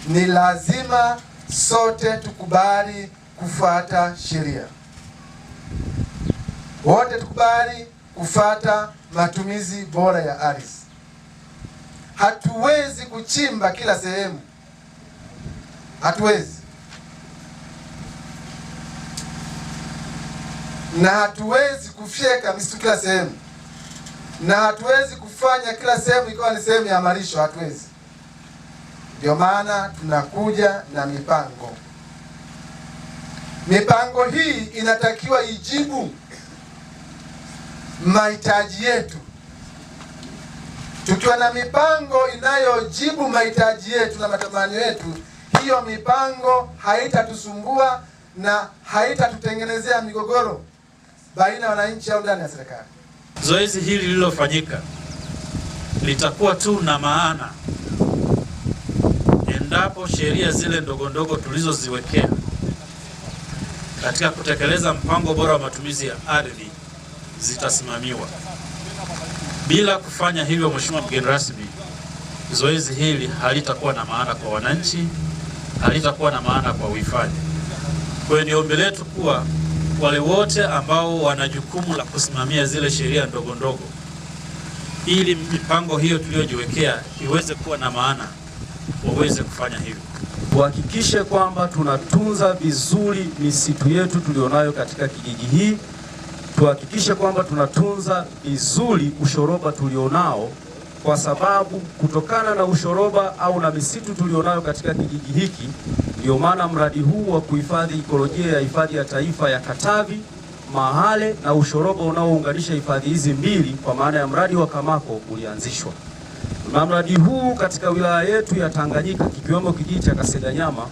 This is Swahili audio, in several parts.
ni lazima sote tukubali kufuata sheria. Wote tukubali kufuata matumizi bora ya ardhi. Hatuwezi kuchimba kila sehemu. Hatuwezi. Na hatuwezi kufyeka misitu kila sehemu. Na hatuwezi kufanya kila sehemu ikawa ni sehemu ya malisho, hatuwezi. Ndio maana tunakuja na mipango. Mipango hii inatakiwa ijibu mahitaji yetu. Tukiwa na mipango inayojibu mahitaji yetu na matamanio yetu, hiyo mipango haitatusumbua na haitatutengenezea migogoro baina ya wananchi au ndani ya serikali. Zoezi hili lililofanyika litakuwa tu na maana endapo sheria zile ndogo ndogo tulizoziwekea katika kutekeleza mpango bora wa matumizi ya ardhi zitasimamiwa. Bila kufanya hivyo, Mheshimiwa mgeni rasmi, zoezi hili halitakuwa na maana kwa wananchi, halitakuwa na maana kwa uhifadhi. Kwa hiyo ni ombi letu kuwa wale wote ambao wana jukumu la kusimamia zile sheria ndogo ndogo, ili mipango hiyo tuliyojiwekea iweze kuwa na maana, waweze kufanya hivyo. Tuhakikishe kwamba tunatunza vizuri misitu yetu tulionayo katika kijiji hii. Tuhakikishe kwamba tunatunza vizuri ushoroba tulionao, kwa sababu kutokana na ushoroba au na misitu tulionayo katika kijiji hiki, ndio maana mradi huu wa kuhifadhi ikolojia ya hifadhi ya taifa ya Katavi, Mahale na ushoroba unaounganisha hifadhi hizi mbili kwa maana ya mradi wa Kamako ulianzishwa. Na mradi huu katika wilaya yetu ya Tanganyika kikiwemo kijiji cha Kaseganyama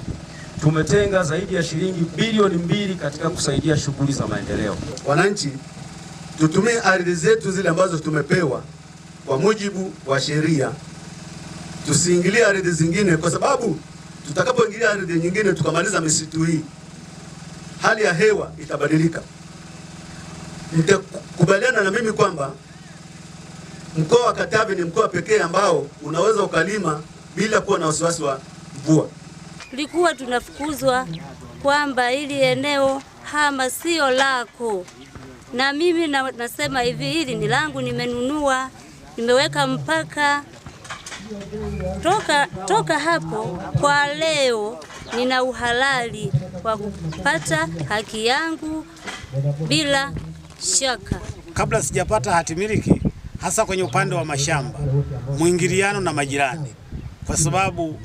tumetenga zaidi ya shilingi bilioni 2 katika kusaidia shughuli za maendeleo. Wananchi tutumie ardhi zetu zile ambazo tumepewa kwa mujibu wa sheria. Tusiingilie ardhi zingine, kwa sababu tutakapoingilia ardhi nyingine tukamaliza misitu hii, hali ya hewa itabadilika. Mtakubaliana na mimi kwamba mkoa wa Katavi ni mkoa pekee ambao unaweza ukalima bila kuwa na wasiwasi wa mvua. Tulikuwa tunafukuzwa kwamba ili eneo hama sio lako, na mimi nasema hivi, hili ni langu, nimenunua, nimeweka mpaka toka hapo. Kwa leo nina uhalali wa kupata haki yangu bila shaka. Kabla sijapata hatimiliki, hasa kwenye upande wa mashamba, mwingiliano na majirani, kwa sababu